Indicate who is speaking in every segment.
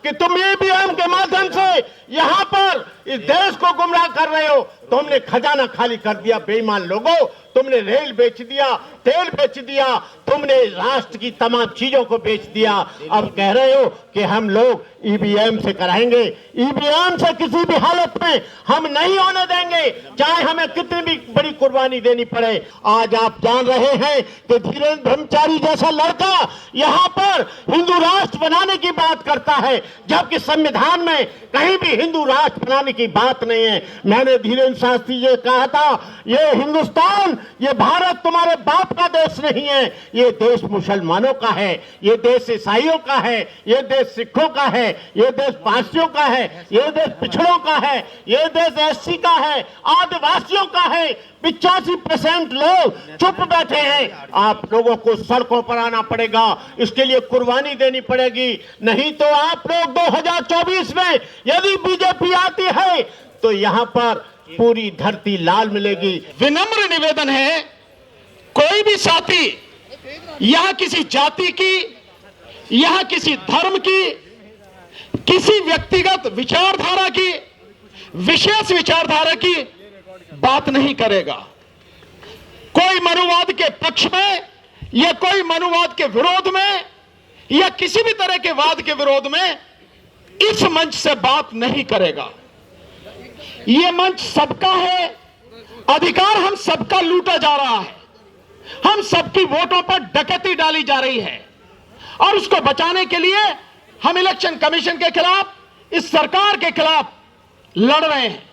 Speaker 1: कि तुम ईवीएम के माध्यम से यहां पर इस देश को गुमराह कर रहे हो। तुमने खजाना खाली कर दिया बेईमान लोगों, तुमने रेल बेच दिया, तेल बेच दिया, तुमने राष्ट्र की तमाम चीजों को बेच दिया। अब कह रहे हो कि हम लोग ईवीएम से कराएंगे। ईवीएम से किसी भी हालत में हम नहीं होने देंगे, चाहे हमें कितनी भी बड़ी कुर्बानी देनी पड़े। आज आप जान रहे हैं कि धीरेन्द्र ब्रह्मचारी जैसा लड़का यहां पर हिंदू राष्ट्र बनाने की बात करता है, जबकि संविधान में कहीं भी हिंदू राष्ट्र बनाने की बात नहीं है। मैंने धीरेन्द्र शास्त्री जी कहा था, ये हिंदुस्तान, ये भारत तुम्हारे बाप का देश नहीं है, ये देश मुसलमानों का है, ये देश ईसाइयों का है, ये देश सिखों का है, ये देश पारसियों का है, ये देश पिछड़ों का है, ये देश एससी का है, आदिवासियों का है। 85% लोग चुप बैठे हैं। आप लोगों को सड़कों पर आना पड़ेगा, इसके लिए कुर्बानी देनी पड़ेगी। नहीं तो आप लोग 2024 में यदि बीजेपी आती है तो यहां पर पूरी धरती लाल मिलेगी।
Speaker 2: विनम्र निवेदन है, कोई भी साथी यहां किसी जाति की, यहां किसी धर्म की, किसी व्यक्तिगत विचारधारा की, विशेष विचारधारा की बात नहीं करेगा। कोई मनुवाद के पक्ष में या कोई मनुवाद के विरोध में या किसी भी तरह के वाद के विरोध में इस मंच से बात नहीं करेगा। यह मंच सबका है, अधिकार हम सबका लूटा जा रहा है, हम सबकी वोटों पर डकैती डाली जा रही है और उसको बचाने के लिए हम इलेक्शन कमीशन के खिलाफ, इस सरकार के खिलाफ लड़ रहे हैं।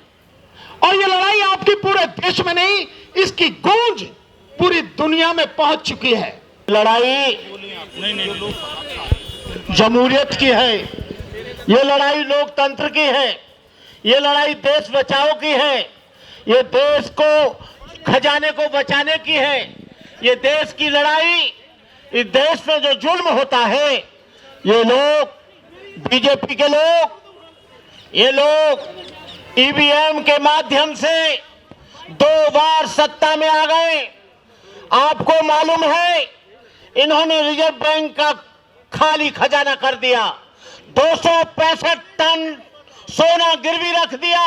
Speaker 2: और ये लड़ाई आपकी पूरे देश में नहीं, इसकी गूंज पूरी दुनिया में पहुंच चुकी है।
Speaker 1: लड़ाई जमहूरियत की है, ये लड़ाई लोकतंत्र की है, ये लड़ाई देश बचाओ की है, ये देश को खजाने को बचाने की है, ये देश की लड़ाई। इस देश में जो जुल्म होता है, ये लोग बीजेपी के लोग, ये लोग ईवीएम के माध्यम से 2 बार सत्ता में आ गए। आपको मालूम है, इन्होंने रिजर्व बैंक का खाली खजाना कर दिया, 265 टन सोना गिरवी रख दिया,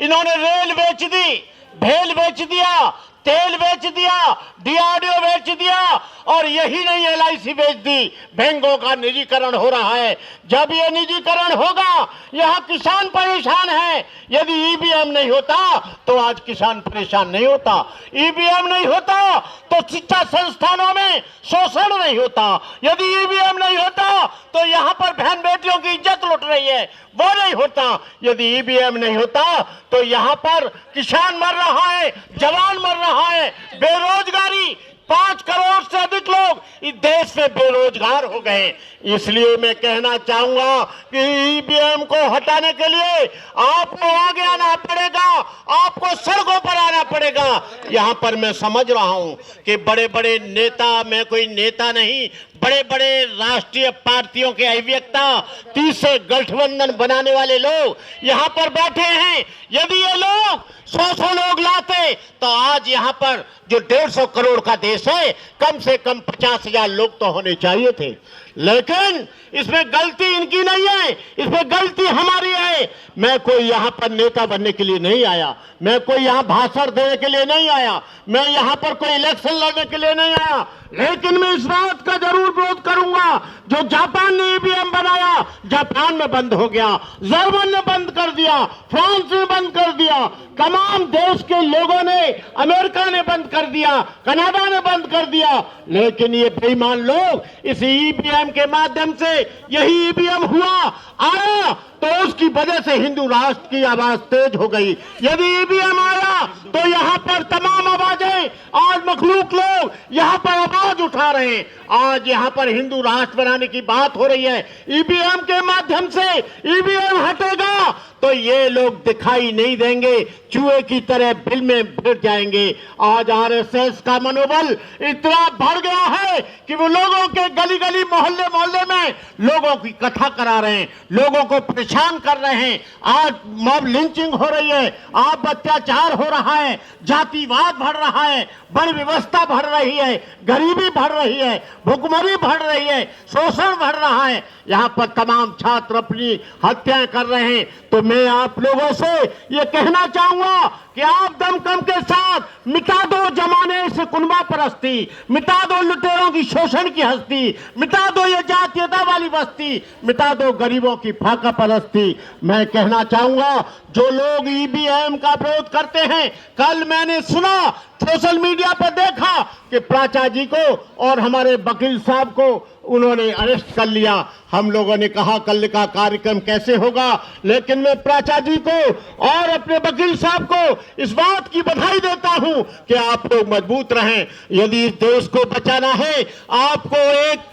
Speaker 1: इन्होंने रेल बेच दी, भेल बेच दिया, तेल बेच दिया, डीआरडीओ बेच दिया और यही नहीं एलआईसी बेच दी। बैंकों का निजीकरण हो रहा है। जब ये निजीकरण होगा, यहाँ किसान परेशान है। यदि ईवीएम नहीं होता तो आज किसान परेशान नहीं होता, ईवीएम नहीं होता तो शिक्षा संस्थानों में शोषण नहीं होता, यदि ईवीएम नहीं होता तो यहाँ पर बहन बेटियों की इज्जत लुट रही है, वो नहीं होता। यदि ईवीएम नहीं होता तो यहाँ पर किसान मर रहा है, जवान मर रहा है, बेरोजगारी, 5 करोड़ से अधिक लोग इस देश में बेरोजगार हो गए। इसलिए मैं कहना चाहूंगा कि ईवीएम को हटाने के लिए आपको आगे आना पड़ेगा, आपको सड़कों पर आना पड़ेगा। यहां पर मैं समझ रहा हूं कि बड़े बड़े नेता, मैं कोई नेता नहीं, बड़े बड़े राष्ट्रीय पार्टियों के अभियंता, तीसरे गठबंधन बनाने वाले लोग यहां पर बैठे हैं। यदि ये लोग 100 लोग लाते तो आज यहां पर जो 150 करोड़ का देश है, कम से कम 50,000 लोग तो होने चाहिए थे। लेकिन इसमें गलती इनकी नहीं है, इसमें गलती हमारी है। मैं कोई यहां पर नेता बनने के लिए नहीं आया, मैं कोई यहां भाषण देने के लिए नहीं आया, मैं यहां पर कोई इलेक्शन लड़ने के लिए नहीं आया। लेकिन मैं इस बात का जरूर विरोध करूंगा, जो जापान ने ईवीएम बनाया, जापान में बंद हो गया, जर्मन ने बंद कर दिया, फ्रांस ने बंद कर दिया, तमाम देश के लोगों ने, अमेरिका ने बंद कर दिया, कनाडा ने बंद कर दिया। लेकिन ये बेईमान लोग इस ईवीएम के माध्यम से, यही ईवीएम हुआ आया तो उसकी वजह से हिंदू राष्ट्र की आवाज तेज हो गई। यदि ईवीएम आया तो यहाँ पर तमाम आवाजें, आज मखलूक लोग यहाँ पर आवाज उठा रहे हैं। आज यहाँ पर हिंदू राष्ट्र बनाने की बात हो रही है। ईवीएम के माध्यम से ईवीएम हटेगा तो ये लोग दिखाई नहीं देंगे, चूहे की तरह बिल में भिड़ जाएंगे। आज आरएसएस का मनोबल इतना बढ़ गया है कि वो लोगों के गली गली मोहल्ले मोहल्ले में लोगों की कथा करा रहे हैं, लोगों को परेशान कर रहे हैं। आज मॉब लिंचिंग हो रही है, आप अत्याचार हो रहा है, जातिवाद बढ़ रहा है, बड़ी व्यवस्था बढ़ रही है, गरीबी बढ़ रही है, भुखमरी बढ़ रही है, शोषण बढ़ रहा है। यहाँ पर तमाम छात्र अपनी हत्याएं कर रहे हैं। तो मैं आप लोगों से ये कहना चाहूंगा कि आप दमखम के साथ मिटा दो जमाने से कुनबा परस्ती, मिटा दो लुटेरों की शोषण की हस्ती, मिटा दो ये जातीयता वाली बस्ती, मिटा दो गरीबों की फाका परस्ती। मैं कहना चाहूंगा जो लोग ईवीएम का विरोध करते हैं, कल मैंने सुना सोशल मीडिया पर देखा कि प्राचा जी को और हमारे वकील साहब को उन्होंने अरेस्ट कर लिया। हम लोगों ने कहा कल का कार्यक्रम कैसे होगा, लेकिन मैं प्राचा जी को और अपने वकील साहब को इस बात की बधाई देता हूं कि आप लोग मजबूत रहें। यदि इस देश को बचाना है, आपको एक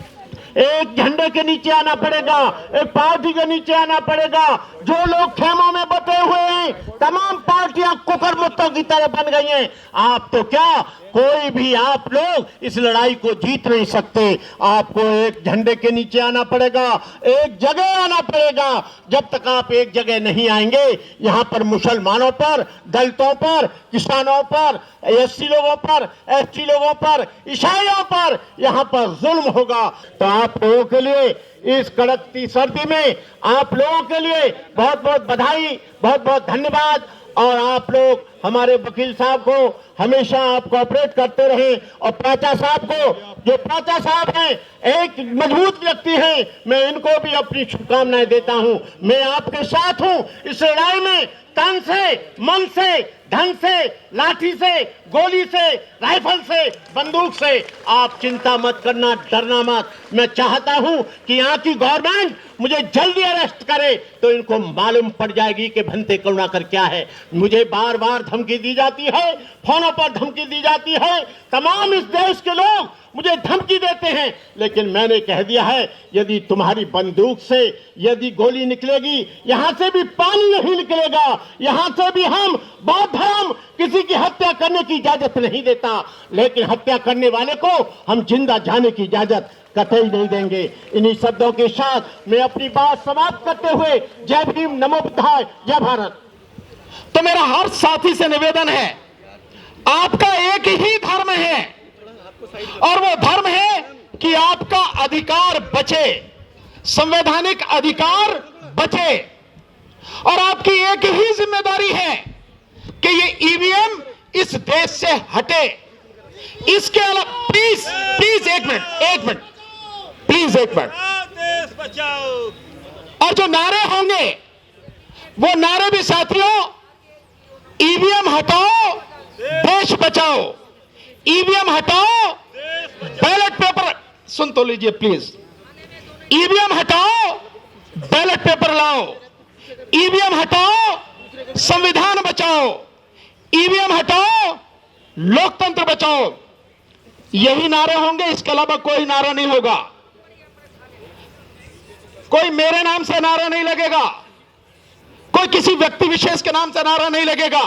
Speaker 1: झंडे के नीचे आना पड़ेगा, एक पार्टी के नीचे आना पड़ेगा। जो लोग खेमों में बटे हुए हैं, तमाम पार्टियां कुकर मुत्तों की तरह बन गई हैं। आप तो क्या, कोई भी आप लोग इस लड़ाई को जीत नहीं सकते। आपको एक झंडे के नीचे आना पड़ेगा, एक जगह आना पड़ेगा। जब तक आप एक जगह नहीं आएंगे, यहाँ पर मुसलमानों पर, दलितों पर, किसानों पर, एससी लोगों पर, एसटी लोगों पर, ईसाइयों पर यहाँ पर जुल्म होगा। तो आप लोगों के लिए इस कड़कती सर्दी में आप लोगों के लिए बहुत बहुत बधाई, बहुत बहुत धन्यवाद। और आप लोग हमारे वकील साहब को हमेशा आप कोऑपरेट करते रहे, और प्राचा साहब को, जो प्राचा साहब हैं एक मजबूत व्यक्ति हैं, मैं इनको भी अपनी शुभकामनाएं देता हूं। मैं आपके साथ हूं इस लड़ाई में, तन से, मन से, धन से, लाठी से, गोली से, राइफल से, बंदूक से। आप चिंता मत करना, डरना मत। मैं चाहता हूं कि यहाँ की गवर्नमेंट मुझे जल्दी अरेस्ट करे तो इनको मालूम पड़ जाएगी कि भंते करुणाकर क्या है। मुझे बार बार धमकी दी जाती है, फोनों पर धमकी दी जाती है, तमाम इस देश के लोग मुझे धमकी देते हैं, लेकिन मैंने कह दिया है यदि तुम्हारी बंदूक से यदि गोली निकलेगी, यहां से भी पानी नहीं निकलेगा। यहां से भी हम बौद्ध धर्म किसी की हत्या करने की इजाजत नहीं देता, लेकिन हत्या करने वाले को हम जिंदा जाने की इजाजत कतई नहीं देंगे। इन्हीं शब्दों के साथ मैं अपनी बात समाप्त करते हुए जय भीम, नमो बुद्धाय, जय भारत।
Speaker 2: तो मेरा हर साथी से निवेदन है, आपका एक ही धर्म है और वो धर्म है कि आपका अधिकार बचे, संवैधानिक अधिकार बचे। और आपकी एक ही जिम्मेदारी है कि ये ईवीएम इस देश से हटे। इसके अलावा प्लीज प्लीज एक मिनट प्लीज एक मिनट।
Speaker 3: देश बचाओ।
Speaker 2: और जो नारे होंगे वो नारे भी साथियों, ईवीएम हटाओ, देश बचाओ। ईवीएम हटाओ, बैलेट पेपर, सुन तो लीजिए प्लीज। ईवीएम हटाओ, बैलेट पेपर लाओ। ईवीएम हटाओ, संविधान बचाओ। ईवीएम हटाओ, लोकतंत्र बचाओ। यही नारे होंगे, इसके अलावा कोई नारा नहीं होगा। कोई मेरे नाम से नारा नहीं लगेगा, कोई किसी व्यक्ति विशेष के नाम से नारा नहीं लगेगा।